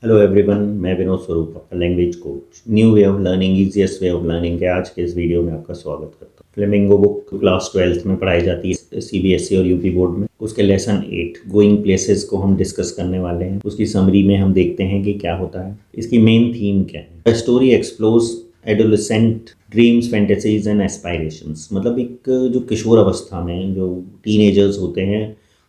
Hello everyone, मैं विनोद स्वरूप, आपका language coach. New way of learning, easiest way of learning के आज के इस वीडियो में आपका स्वागत करता हूँ। फ्लेमिंगो बुक क्लास 12th में पढ़ाई जाती है सीबीएसई और यूपी बोर्ड में। उसके लेसन 8 गोइंग प्लेसेस को हम डिस्कस करने वाले हैं। उसकी समरी में हम देखते हैं कि क्या होता है, इसकी मेन थीम क्या है। The story explores adolescent dreams, fantasies and aspirations. मतलब एक जो किशोर अवस्था में जो टीनेजर्स होते हैं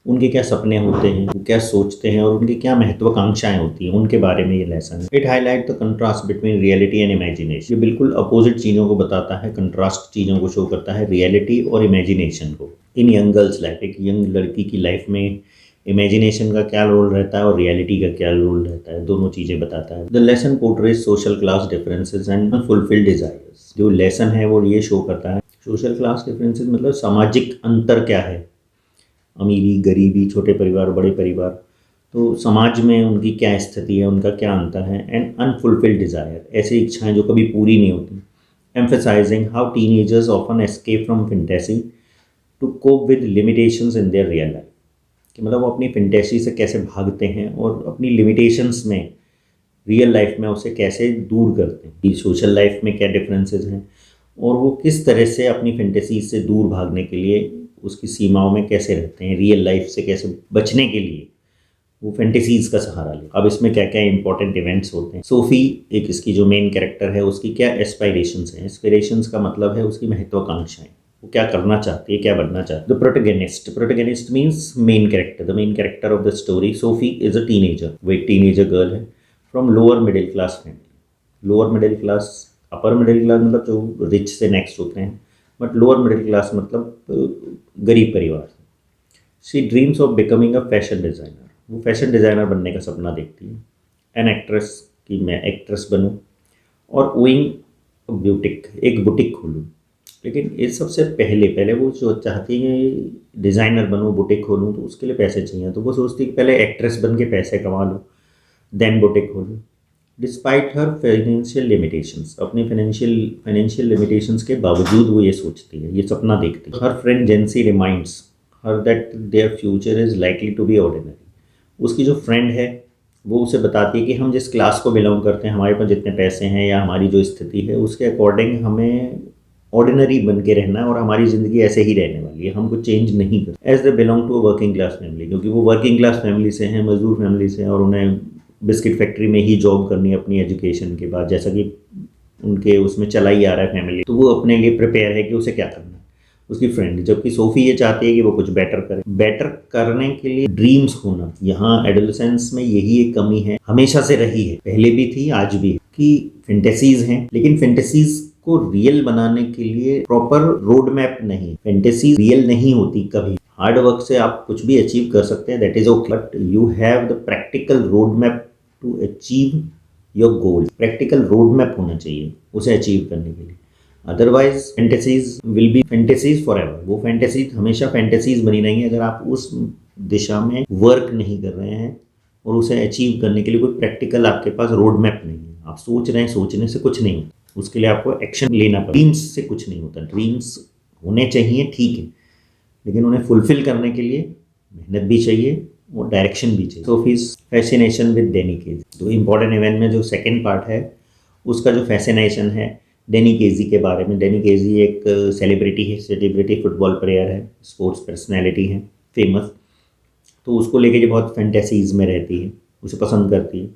उनके क्या सपने होते हैं, वो क्या सोचते हैं और उनकी क्या महत्वाकांक्षाएं होती हैं, उनके बारे में ये लेसन है। It highlight the contrast between reality and imagination. ये बिल्कुल अपोजिट चीज़ों को बताता है, कंट्रास्ट चीज़ों को शो करता है, रियलिटी और इमेजिनेशन को। इन यंग गर्ल्स लाइफ, एक यंग लड़की की लाइफ में इमेजिनेशन का क्या रोल रहता है और रियलिटी का क्या रोल रहता है, दोनों चीज़ें बताता है। The lesson portrays social class differences and unfulfilled desires. जो लेसन है वो ये शो करता है सोशल क्लास डिफरेंसेस, मतलब सामाजिक अंतर क्या है, अमीरी, गरीबी, छोटे परिवार, बड़े परिवार, तो समाज में उनकी क्या स्थिति है, उनका क्या अंतर है। एंड अनफुलफिल्ड डिज़ायर, ऐसी इच्छाएं जो कभी पूरी नहीं होती। Emphasizing how teenagers often escape from fantasy to cope with limitations in their real life. कि मतलब वो अपनी फैंटेसी से कैसे भागते हैं और अपनी लिमिटेशंस में रियल लाइफ में उसे कैसे दूर करते हैं, कि सोशल लाइफ में क्या डिफरेंसेस हैं और वो किस तरह से अपनी फैंटेसी से दूर भागने के लिए उसकी सीमाओं में कैसे रहते हैं, रियल लाइफ से कैसे बचने के लिए वो फैंटेसीज का सहारा ले। अब इसमें क्या क्या इंपॉर्टेंट इवेंट्स होते हैं। सोफी, एक इसकी जो मेन कैरेक्टर है, उसकी क्या एस्पायरेशंस हैं। एस्पिरेशंस का मतलब है उसकी महत्वाकांक्षाएं, वो क्या करना चाहती है, क्या बनना चाहती है। The protagonist means main character, the main character of the story. Sophie is a teenager, वो एक टीनेजर गर्ल है from lower middle class family. Lower middle class, upper middle class मतलब जो रिच से नेक्स्ट होते हैं, बट लोअर मिडिल क्लास मतलब गरीब परिवार। She dreams of becoming a fashion designer, वो फैशन डिज़ाइनर बनने का सपना देखती है। एन एक्ट्रेस, कि मैं एक्ट्रेस बनूं। और ओइंग ब्यूटिक, एक बुटीक खोलूं। लेकिन इस सबसे पहले वो जो चाहती है डिज़ाइनर बनूं, बुटीक खोलूं, तो उसके लिए पैसे चाहिए। तो वो सोचती है कि पहले एक्ट्रेस बन के पैसे कमा लूँ, देन बुटीक खोलूँ। डिस्पाइट हर फाइनेंशियल लिमिटेशंस, अपनी फाइनेंशियल लिमिटेशंस के बावजूद वो ये सोचती है, ये सपना देखती है। हर friend Jansie reminds her that their future is likely to be ordinary. उसकी जो फ्रेंड है वो उसे बताती है कि हम जिस क्लास को बिलोंग करते हैं, हमारे पास जितने पैसे हैं या हमारी जो स्थिति है, उसके अकॉर्डिंग हमें ऑर्डिनरी बन के रहना है और हमारी ज़िंदगी ऐसे ही रहने वाली है, हम कुछ चेंज नहीं कर। As they belong to a working class family, क्योंकि वो वर्किंग क्लास फैमिली से हैं, मजदूर फैमिली से हैं, और उन्हें बिस्किट फैक्ट्री में ही जॉब करनी है अपनी एजुकेशन के बाद, जैसा कि उनके उसमें चला ही आ रहा है फैमिली। तो वो अपने लिए प्रिपेयर है कि उसे क्या करना है। उसकी फ्रेंड, जबकि सोफी ये चाहती है कि वो कुछ बेटर करे। बेटर करने के लिए ड्रीम्स होना, यहाँ एडोलेसेंस में यही एक कमी है, हमेशा से रही है, पहले भी थी, आज भी है, कि फैंटेसीज हैं, लेकिन फैंटेसीज को रियल बनाने के लिए प्रॉपर रोड मैप नहीं। फैंटेसी रियल नहीं होती कभी। हार्ड वर्क से आप कुछ भी अचीव कर सकते हैं, that is okay, but you have the practical road map to achieve your goal. Practical road map होना चाहिए उसे अचीव करने के लिए। Otherwise fantasies will be fantasies forever. वो फैंटेसीज हमेशा फैंटेसीज बनी रहेंगी अगर आप उस दिशा में वर्क नहीं कर रहे हैं और उसे अचीव करने के लिए कोई प्रैक्टिकल आपके पास रोड मैप नहीं है। आप सोच रहे हैं, सोचने से कुछ नहीं होता, उसके लिए आपको एक्शन लेना पड़ेगा। ड्रीम्स से कुछ नहीं होता। ड्रीम्स होने चाहिए, ठीक है, लेकिन उन्हें फुलफिल करने के लिए मेहनत भी चाहिए और डायरेक्शन भी चाहिए। Sophie's fascination with Danny Casey, तो इम्पॉर्टेंट इवेंट में जो सेकंड पार्ट है उसका जो फैसिनेशन है डेनी केजी के बारे में। डेनी केजी एक सेलिब्रिटी फुटबॉल प्लेयर है, स्पोर्ट्स पर्सनैलिटी है, फेमस। तो उसको लेके जो बहुत फैंटेसीज में रहती है, उसे पसंद करती है।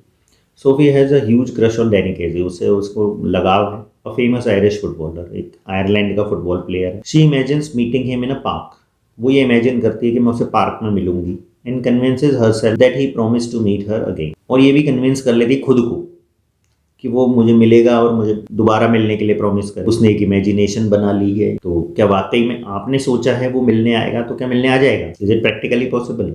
Sophie has a huge crush on Danny Casey, उसको लगाव है। अ फेमस आयरिश फुटबॉलर, एक आयरलैंड का फुटबॉल प्लेयर है। She imagines meeting him in a park, वो ये इमेजिन करती है कि मैं उसे पार्क में मिलूंगी। And convinces herself that he promise to meet her again, और ये भी कन्विंस कर लेती खुद को कि वो मुझे मिलेगा और मुझे दोबारा मिलने के लिए प्रॉमिस कर। उसने एक इमेजिनेशन बना ली है। तो क्या वाकई में आपने सोचा है वो मिलने आएगा, तो क्या मिलने आ जाएगा? Is it practically possible?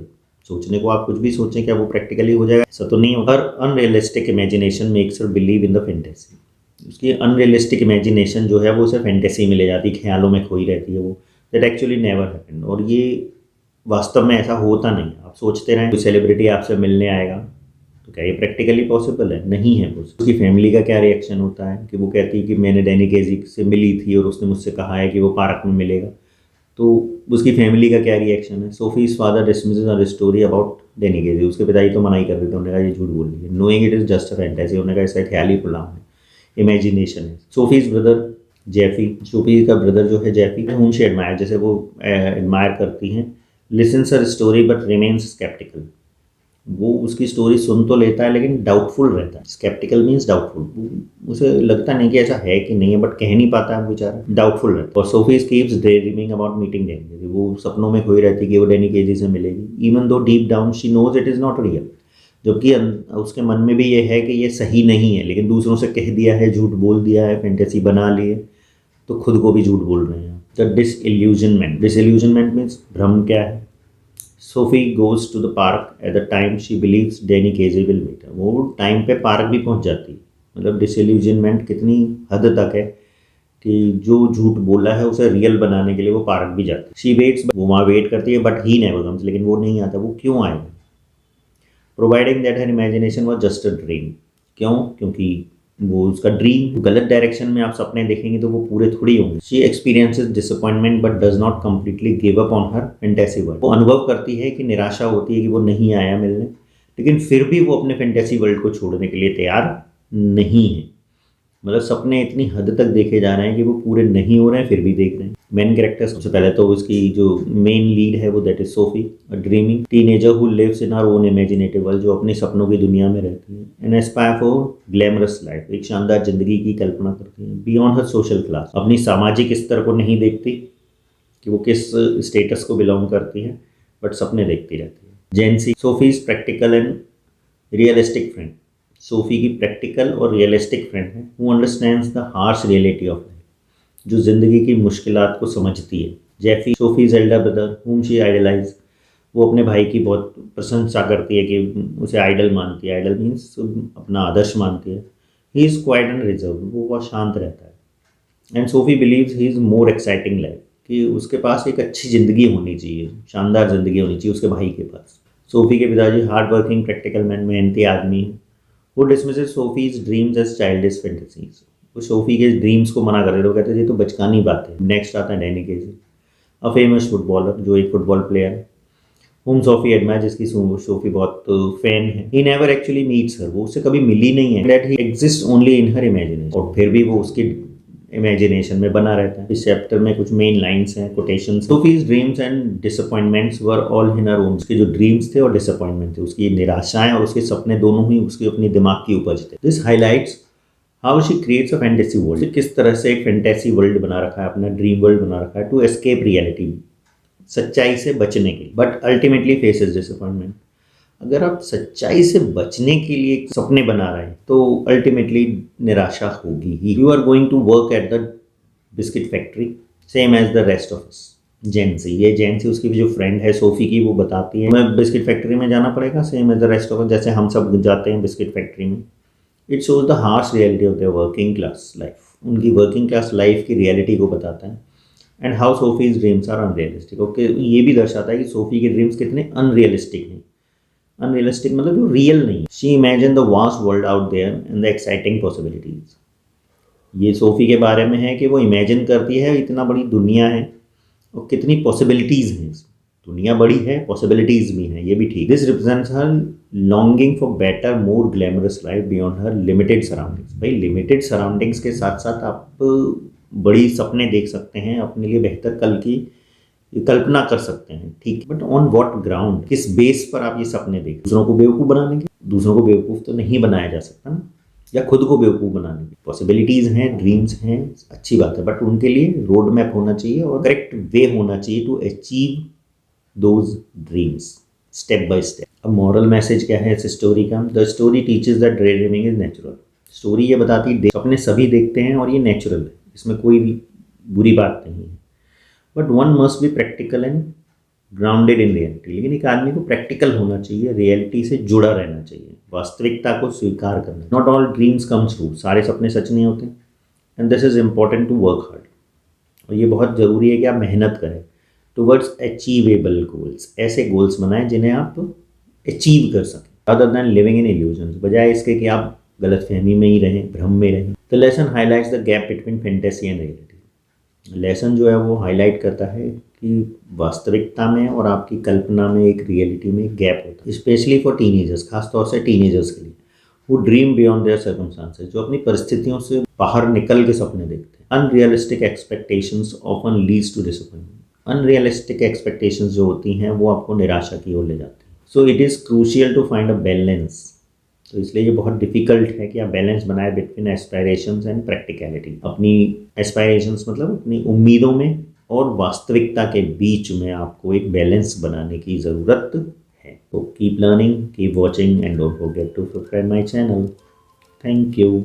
सोचने को आप कुछ भी सोचें, क्या वो प्रैक्टिकली हो जाएगा? ऐसा तो नहीं होगा। Her unrealistic imagination makes her believe in the fantasy. उसकी अनरियलिस्टिक इमेजिनेशन जो है वो उसे फैंटेसी में ले जाती है, ख्यालों में खोई रहती है वो। दैट एक्चुअली नेवर हैपेंड, और ये वास्तव में ऐसा होता नहीं। आप सोचते रहें कोई सेलिब्रिटी आपसे मिलने आएगा, तो क्या ये प्रैक्टिकली पॉसिबल है? नहीं है। उसकी फैमिली का क्या रिएक्शन होता है कि वो कहती है कि मैंने डेनी केजी से मिली थी और उसने मुझसे कहा है कि वो पार्क में मिलेगा। तो उसकी फैमिली का क्या रिएक्शन है? Sophie's father dismisses her story about Danny Casey. उसके पिताजी तो मना ही कर देते हैं, उन्होंने कहा ये झूठ बोल रही है, knowing it is just a fantasy, उन्होंने कहा इसका ख्याली पुलाव है, इमेजिनेशन है। सोफीज ब्रदर जेफी, सोफी का ब्रदर जो है जेफी, whom she admire, जैसे वो एडमायर करती हैं, listens her story but remains sceptical. वो उसकी स्टोरी सुन तो लेता है लेकिन डाउटफुल रहता है। स्केप्टिकल मीन्स डाउटफुल, उसे लगता नहीं कि ऐसा है कि नहीं है, बट कह नहीं पाता है बेचारा, डाउटफुल रहता है। और Sophie keeps dreaming about meeting Danny Casey, वो सपनों में खोई रहती है कि वो डेनी केजी से मिलेगी, even though deep down she knows it is not real. जबकि उसके मन में भी ये है कि ये सही नहीं है, लेकिन दूसरों से कह दिया है, झूठ बोल दिया है, फैंटेसी बना ली है, तो खुद को भी झूठ बोल रहे हैं। द डिसइल्यूजनमेंट, डिसइल्यूजनमेंट मीन्स भ्रम क्या है? Sophie goes to the park at the time she believes Danny Casey will meet, वो टाइम पे पार्क भी पहुंच जाती है। मतलब डिसइल्यूजनमेंट कितनी हद तक है कि जो झूठ बोला है उसे रियल बनाने के लिए वो पार्क भी जाती है। शी वेट्स, वो वहाँ वेट करती है, बट ही नेवर कम्स, लेकिन वो नहीं आता। वो क्यों आएगा? Providing that her imagination was just a dream. क्यों? क्योंकि वो उसका ड्रीम गलत डायरेक्शन में आप सपने देखेंगे तो वो पूरे थोड़ी होंगे। She experiences disappointment but does not completely give up on her fantasy world, वो अनुभव करती है कि निराशा होती है कि वो नहीं आया मिलने, लेकिन फिर भी वो अपने फैंटेसी वर्ल्ड को छोड़ने के लिए तैयार नहीं है। मतलब सपने इतनी हद तक देखे जा रहे हैं कि वो पूरे नहीं हो रहे हैं, फिर भी देख रहे हैं। मेन कैरेक्टर सबसे पहले तो उसकी जो मेन लीड है वो that is Sophie, a dreaming teenager who lives in her own imaginative world, जो अपने सपनों की दुनिया में रहती है, and aspire for glamorous life, एक शानदार जिंदगी की कल्पना करती है, बियॉन्ड हर सोशल क्लास, अपनी सामाजिक स्तर को नहीं देखती कि वो किस स्टेटस को बिलोंग करती है, बट सपने देखती रहती है। Jency, Sophie's practical and realistic friend, Sophie की प्रैक्टिकल और रियलिस्टिक फ्रेंड है, who understands the harsh reality of life, जो जिंदगी की मुश्किलात को समझती है। Jeffy, Sophie's elder brother, whom she idolize, वो अपने भाई की बहुत प्रशंसा करती है कि उसे आइडल मानती है, आइडल मीन्स अपना आदर्श मानती है। He is quite and reserve, वो बहुत शांत रहता है। And Sophie believes he is more exciting life, कि उसके पास एक अच्छी ज़िंदगी होनी चाहिए, शानदार ज़िंदगी होनी चाहिए उसके भाई के पास। सोफी के पिताजी हार्ड वर्किंग प्रैक्टिकल मैन, मेहनती आदमी है। वो dismisses Sophie's dreams as childish fantasies, वो सोफी के ड्रीम्स को मना कर देते, वो कहते हैं ये तो बचकानी बात है। नेक्स्ट आता है डेनी केजी, अ फेमस फुटबॉलर, जो एक फुटबॉल प्लेयर है, होम सोफी एडमायर, जिसकी सोफी बहुत फैन है। ही नेवर एक्चुअली मीट्स हर, वो उससे कभी मिली नहीं है, that he exist only in her imagination, और फिर भी वो उसकी इमेजिनेशन में बना रहता है। इस चैप्टर में कुछ मेन लाइंस हैं, quotations. Sophie's dreams and disappointments were all in her own, उसके जो ड्रीम्स थे और डिसअपॉइंटमेंट थे, उसकी निराशाएं और उसके सपने दोनों ही उसकी अपनी दिमाग की उपज थे। This highlights how she creates a fantasy world, किस तरह से एक फैंटेसी वर्ल्ड बना रखा है, अपना ड्रीम वर्ल्ड बना रखा है, टू एस्केप रियलिटी, सच्चाई से बचने के लिए, बट अल्टीमेटली फेसेस डिसअपॉइंटमेंट। अगर आप सच्चाई से बचने के लिए सपने बना रहे हैं तो अल्टीमेटली निराशा होगी ही। You are going to work at the biscuit factory same as the rest of us. Jency, ये जेंसी उसकी भी जो फ्रेंड है सोफी की, वो बताती है मैं बिस्किट फैक्ट्री में जाना पड़ेगा same as the rest of us, जैसे हम सब जाते हैं बिस्किट फैक्ट्री में। It shows the harsh reality of their working class life, उनकी वर्किंग क्लास लाइफ की रियलिटी को बताता है। And how Sophie's dreams are unrealistic, okay, ये भी दर्शाता है कि सोफी के ड्रीम्स कितने अनरियलिस्टिक हैं। अनरियलिस्टिक मतलब जो रियल नहीं। She imagine the vast world out there and the exciting possibilities, ये सोफी के बारे में है कि वो इमेजिन करती है इतना बड़ी दुनिया है और कितनी पॉसिबिलिटीज हैं। दुनिया बड़ी है, पॉसिबिलिटीज भी हैं, ये भी ठीक। This represents her longing for better more glamorous life beyond her limited surroundings. भाई लिमिटेड सराउंडिंग्स के साथ साथ आप बड़ी सपने देख सकते हैं, अपने लिए बेहतर कल की कल्पना कर सकते हैं, ठीक, बट ऑन व्हाट ग्राउंड, किस बेस पर आप ये सपने देख? दूसरों को बेवकूफ़ बनाने के? दूसरों को बेवकूफ़ तो नहीं बनाया जा सकता ना, या खुद को बेवकूफ़ बनाने की। पॉसिबिलिटीज़ हैं, ड्रीम्स हैं, अच्छी बात है, बट उनके लिए रोड मैप होना चाहिए और करेक्ट वे होना चाहिए to achieve those dreams step by step. अब मॉरल मैसेज क्या है इस स्टोरी का? The story teaches that dre dreaming is natural. Story ये बताती है सपने सभी देखते हैं और ये नेचुरल है, इसमें कोई भी बुरी बात नहीं है। But one must be practical and grounded in reality, लेकिन एक आदमी को प्रैक्टिकल होना चाहिए, रियलिटी से जुड़ा रहना चाहिए, वास्तविकता को स्वीकार करना। Not all dreams comes true, सारे सपने सच नहीं होते, and this is important to work hard, और ये बहुत ज़रूरी है कि आप मेहनत करें टुवर्ड्स अचीवेबल गोल्स, ऐसे गोल्स बनाएं जिन्हें आप अचीव कर सकें, other than living in illusions, बजाय इसके कि आप गलतफहमी में ही रहें, भ्रम में रहें। The lesson highlights the gap between fantasy and reality. Lesson जो है वो हाईलाइट करता है कि वास्तविकता में और आपकी कल्पना में एक रियलिटी में गैप होता है, स्पेशली फॉर टीनेजर्स, खासतौर से टीनेजर्स के लिए वो ड्रीम बियॉन्ड देयर सर्कमस्टांसेस, जो अपनी परिस्थितियों से बाहर निकल के सपने देखते हैं। Unrealistic expectations often leads to disappointment. Unrealistic expectations जो होती हैं वो आपको निराशा की ओर ले जाती हैं। So it is crucial to find a balance. तो इसलिए ये बहुत डिफिकल्ट है कि आप बैलेंस बनाए बिटवीन एस्पायरेशंस एंड प्रैक्टिकलिटी। अपनी एस्पायरेशंस मतलब अपनी उम्मीदों में और वास्तविकता के बीच में आपको एक बैलेंस बनाने की ज़रूरत है। तो keep learning, keep watching and don't forget to subscribe my channel. Thank you.